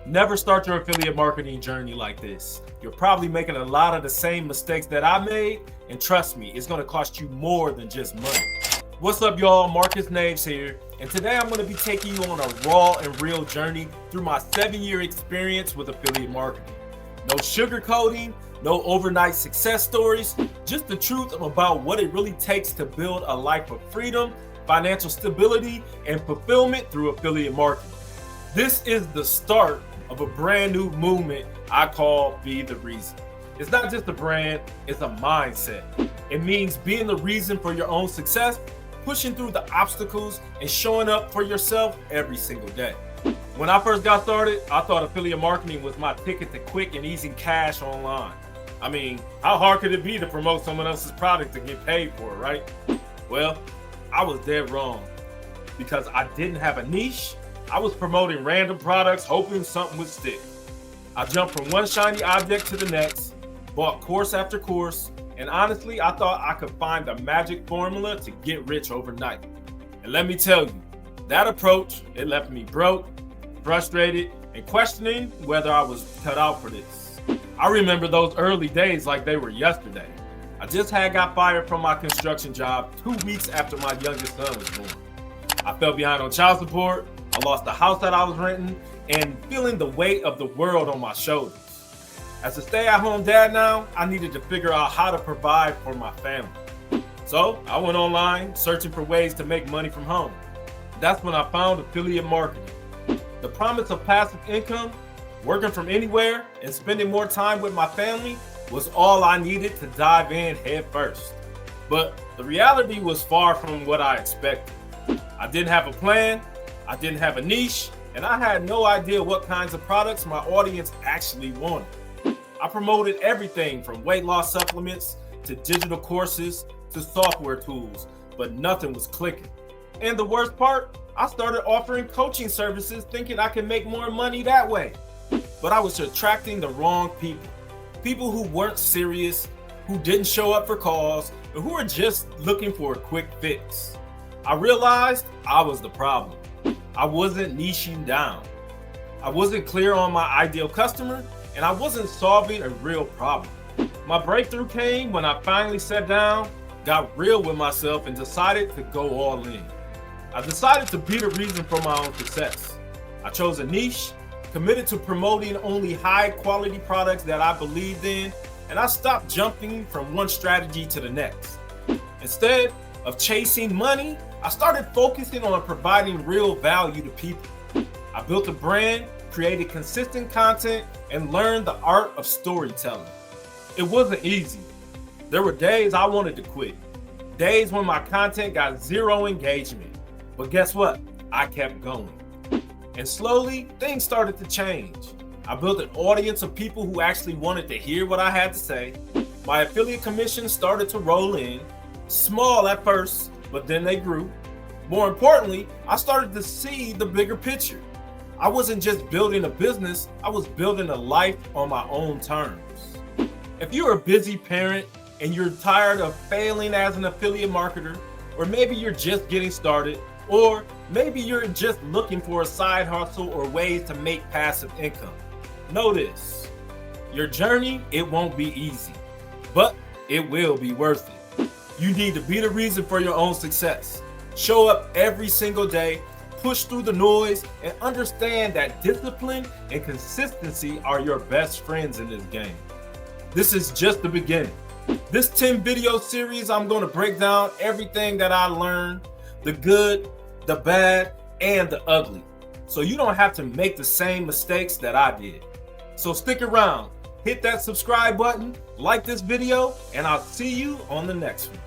Never start your affiliate marketing journey like this. You're probably making a lot of the same mistakes that I made, and trust me, it's gonna cost you more than just money. What's up, y'all? Markus Naves here, and today I'm gonna be taking you on a raw and real journey through my 7-year experience with affiliate marketing. No sugarcoating, no overnight success stories, just the truth about what it really takes to build a life of freedom, financial stability, and fulfillment through affiliate marketing. This is the start of a brand new movement I call Be the Reason. It's not just a brand, it's a mindset. It means being the reason for your own success, pushing through the obstacles, and showing up for yourself every single day. When I first got started, I thought affiliate marketing was my ticket to quick and easy cash online. I mean, how hard could it be to promote someone else's product to get paid for it, right? Well, I was dead wrong because I didn't have a niche. I was promoting random products, hoping something would stick. I jumped from one shiny object to the next, bought course after course, and honestly, I thought I could find the magic formula to get rich overnight. And let me tell you, that approach, it left me broke, frustrated, and questioning whether I was cut out for this. I remember those early days like they were yesterday. I just got fired from my construction job 2 weeks after my youngest son was born. I fell behind on child support, I lost the house that I was renting, and feeling the weight of the world on my shoulders. As a stay-at-home dad now, I needed to figure out how to provide for my family. So I went online searching for ways to make money from home. That's when I found affiliate marketing. The promise of passive income, working from anywhere, and spending more time with my family was all I needed to dive in head first. But the reality was far from what I expected. I didn't have a plan, I didn't have a niche, and I had no idea what kinds of products my audience actually wanted. I promoted everything from weight loss supplements to digital courses to software tools, but nothing was clicking. And the worst part, I started offering coaching services thinking I could make more money that way. But I was attracting the wrong people. People who weren't serious, who didn't show up for calls, and who were just looking for a quick fix. I realized I was the problem. I wasn't niching down. I wasn't clear on my ideal customer, and I wasn't solving a real problem. My breakthrough came when I finally sat down, got real with myself, and decided to go all in. I decided to be the reason for my own success. I chose a niche, committed to promoting only high-quality products that I believed in, and I stopped jumping from one strategy to the next. Instead of chasing money, I started focusing on providing real value to people. I built a brand, created consistent content, and learned the art of storytelling. It wasn't easy. There were days I wanted to quit, days when my content got zero engagement. But guess what? I kept going. And slowly, things started to change. I built an audience of people who actually wanted to hear what I had to say. My affiliate commissions started to roll in, small at first, but then they grew. More importantly, I started to see the bigger picture. I wasn't just building a business, I was building a life on my own terms. If you're a busy parent and you're tired of failing as an affiliate marketer, or maybe you're just getting started, or maybe you're just looking for a side hustle or ways to make passive income, know this: your journey, it won't be easy, but it will be worth it. You need to be the reason for your own success. Show up every single day, push through the noise, and understand that discipline and consistency are your best friends in this game. This is just the beginning. This 10 video series, I'm going to break down everything that I learned, the good, the bad, and the ugly, so you don't have to make the same mistakes that I did. So stick around, hit that subscribe button, like this video, and I'll see you on the next one.